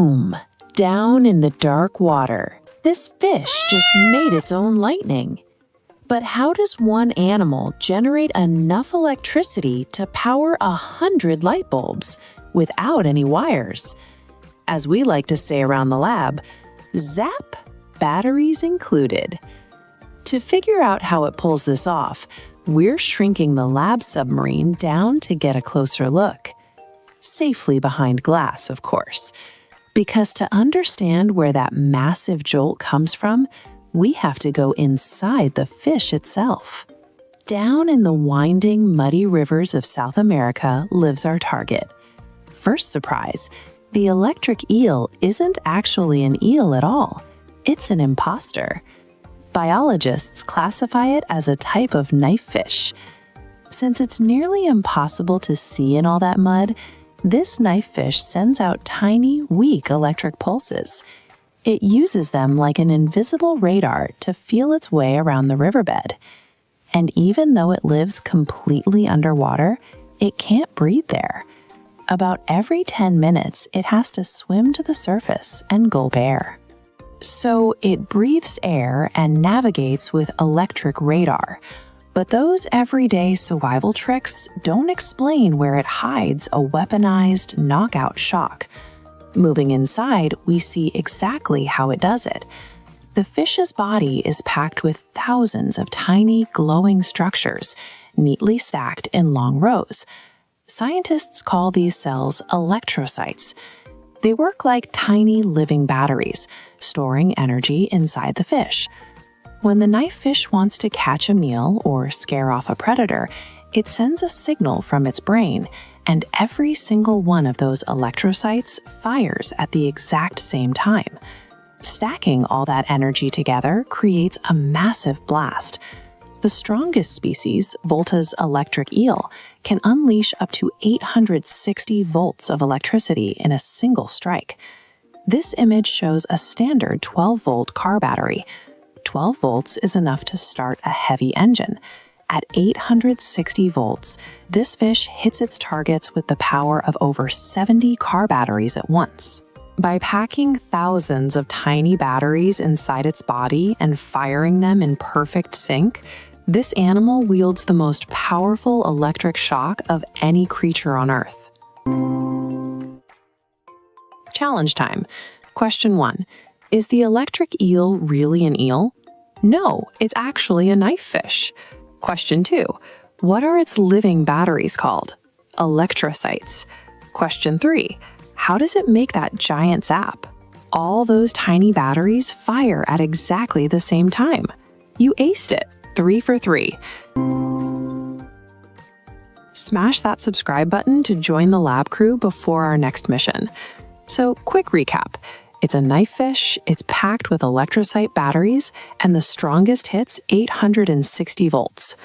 Boom! Down in the dark water, this fish just made its own lightning. But how does one animal generate enough electricity to power 100 light bulbs without any wires? As we like to say around the lab, zap, batteries included. To figure out how it pulls this off, we're shrinking the lab submarine down to get a closer look. Safely behind glass, of course. Because to understand where that massive jolt comes from, we have to go inside the fish itself. Down in the winding, muddy rivers of South America lives our target. First surprise, the electric eel isn't actually an eel at all. It's an imposter. Biologists classify it as a type of knife fish. Since it's nearly impossible to see in all that mud, this knife fish sends out tiny, weak electric pulses. It uses them like an invisible radar to feel its way around the riverbed. And even though it lives completely underwater, it can't breathe there. About every 10 minutes, it has to swim to the surface and gulp air. So it breathes air and navigates with electric radar. But those everyday survival tricks don't explain where it hides a weaponized knockout shock. Moving inside, we see exactly how it does it. The fish's body is packed with thousands of tiny, glowing structures, neatly stacked in long rows. Scientists call these cells electrocytes. They work like tiny living batteries, storing energy inside the fish. When the knife fish wants to catch a meal or scare off a predator, it sends a signal from its brain, and every single one of those electrocytes fires at the exact same time. Stacking all that energy together creates a massive blast. The strongest species, Volta's electric eel, can unleash up to 860 volts of electricity in a single strike. This image shows a standard 12-volt car battery. 12 volts is enough to start a heavy engine. At 860 volts, this fish hits its targets with the power of over 70 car batteries at once. By packing thousands of tiny batteries inside its body and firing them in perfect sync, this animal wields the most powerful electric shock of any creature on Earth. Challenge time. Question 1. Is the electric eel really an eel? No, it's actually a knife fish. Question 2. What are its living batteries called? Electrocytes. Question 3. How does it make that giant zap? All those tiny batteries fire at exactly the same time. You aced it. 3 for 3. Smash that subscribe button to join the lab crew before our next mission. So, quick recap. It's a knife fish, it's packed with electrocyte batteries, and the strongest hits 860 volts.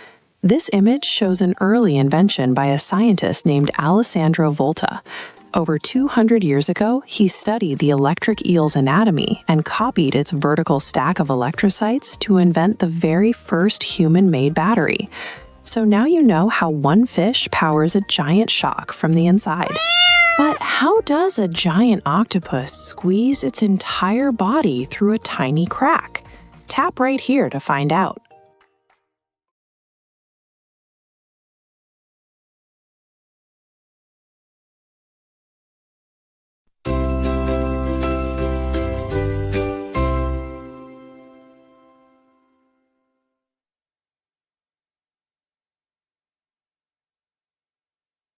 This image shows an early invention by a scientist named Alessandro Volta. Over 200 years ago, he studied the electric eel's anatomy and copied its vertical stack of electrocytes to invent the very first human-made battery. So now you know how one fish powers a giant shock from the inside. But how does a giant octopus squeeze its entire body through a tiny crack? Tap right here to find out.